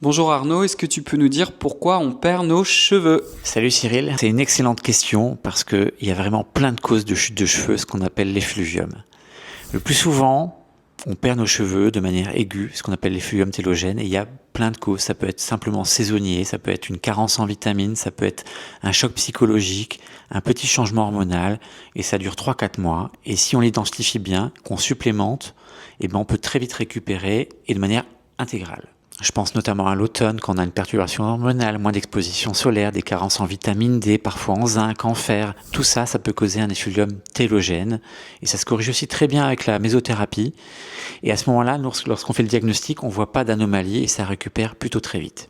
Bonjour Arnaud, est-ce que tu peux nous dire pourquoi on perd nos cheveux? Salut Cyril, c'est une excellente question parce qu'il y a vraiment plein de causes de chute de cheveux, ce qu'on appelle l'effluvium. Le plus souvent, on perd nos cheveux de manière aiguë, ce qu'on appelle l'effluvium télogène, et il y a plein de causes. Ça peut être simplement saisonnier, ça peut être une carence en vitamines, ça peut être un choc psychologique, un petit changement hormonal, et ça dure 3-4 mois. Et si on l'identifie bien, qu'on supplémente, on peut très vite récupérer et de manière intégrale. Je pense notamment à l'automne, quand on a une perturbation hormonale, moins d'exposition solaire, des carences en vitamine D, parfois en zinc, en fer. Tout ça, ça peut causer un effluvium télogène. Et ça se corrige aussi très bien avec la mésothérapie. Et à ce moment-là, lorsqu'on fait le diagnostic, on voit pas d'anomalie et ça récupère plutôt très vite.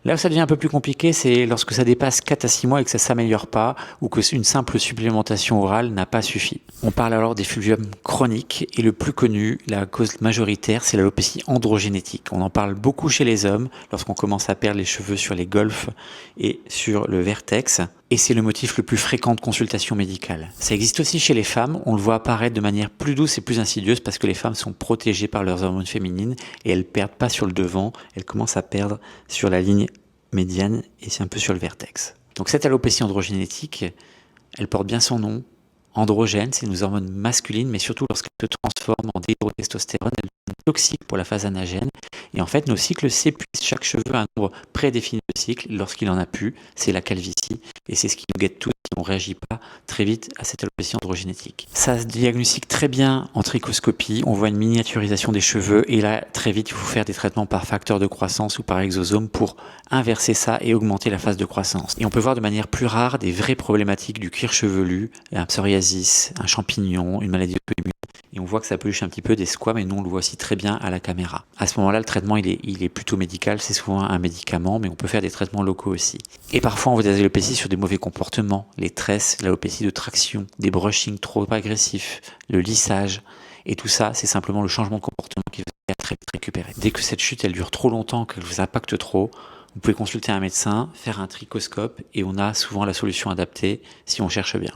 Là où ça devient un peu plus compliqué, c'est lorsque ça dépasse 4 à 6 mois et que ça s'améliore pas, ou que une simple supplémentation orale n'a pas suffi. On parle alors d'effluvium chronique, et le plus connu, la cause majoritaire, c'est l'alopécie androgénétique. On en parle beaucoup chez les hommes, lorsqu'on commence à perdre les cheveux sur les golfes et sur le vertex, et c'est le motif le plus fréquent de consultation médicale. Ça existe aussi chez les femmes, on le voit apparaître de manière plus douce et plus insidieuse parce que les femmes sont protégées par leurs hormones féminines et elles perdent pas sur le devant, elles commencent à perdre sur la ligne médiane et c'est un peu sur le vertex. Donc cette alopécie androgénétique, elle porte bien son nom. Androgène, c'est nos hormones masculines, mais surtout lorsqu'elles se transforment en dihydrotestostérone, elles deviennent toxiques pour la phase anagène. Et en fait, nos cycles s'épuisent. Chaque cheveu a un nombre prédéfini de cycles. Lorsqu'il en a plus, c'est la calvitie. Et c'est ce qui nous guette tous si on ne réagit pas très vite à cette alopécie androgénétique. Ça se diagnostique très bien en trichoscopie. On voit une miniaturisation des cheveux. Et là, très vite, il faut faire des traitements par facteur de croissance ou par exosome pour inverser ça et augmenter la phase de croissance. Et on peut voir de manière plus rare des vraies problématiques du cuir chevelu, un psoriasis, un champignon, une maladie auto-immune. Et on voit que ça peluche un petit peu des squames et nous on le voit aussi très bien à la caméra. À ce moment-là, le traitement il est plutôt médical, c'est souvent un médicament, mais on peut faire des traitements locaux aussi. Et parfois on voit des alopécies sur des mauvais comportements, les tresses, l'alopécie de traction, des brushings trop agressifs, le lissage. Et tout ça, c'est simplement le changement de comportement qui va très vite récupérer. Dès que cette chute elle dure trop longtemps, qu'elle vous impacte trop, vous pouvez consulter un médecin, faire un trichoscope et on a souvent la solution adaptée si on cherche bien.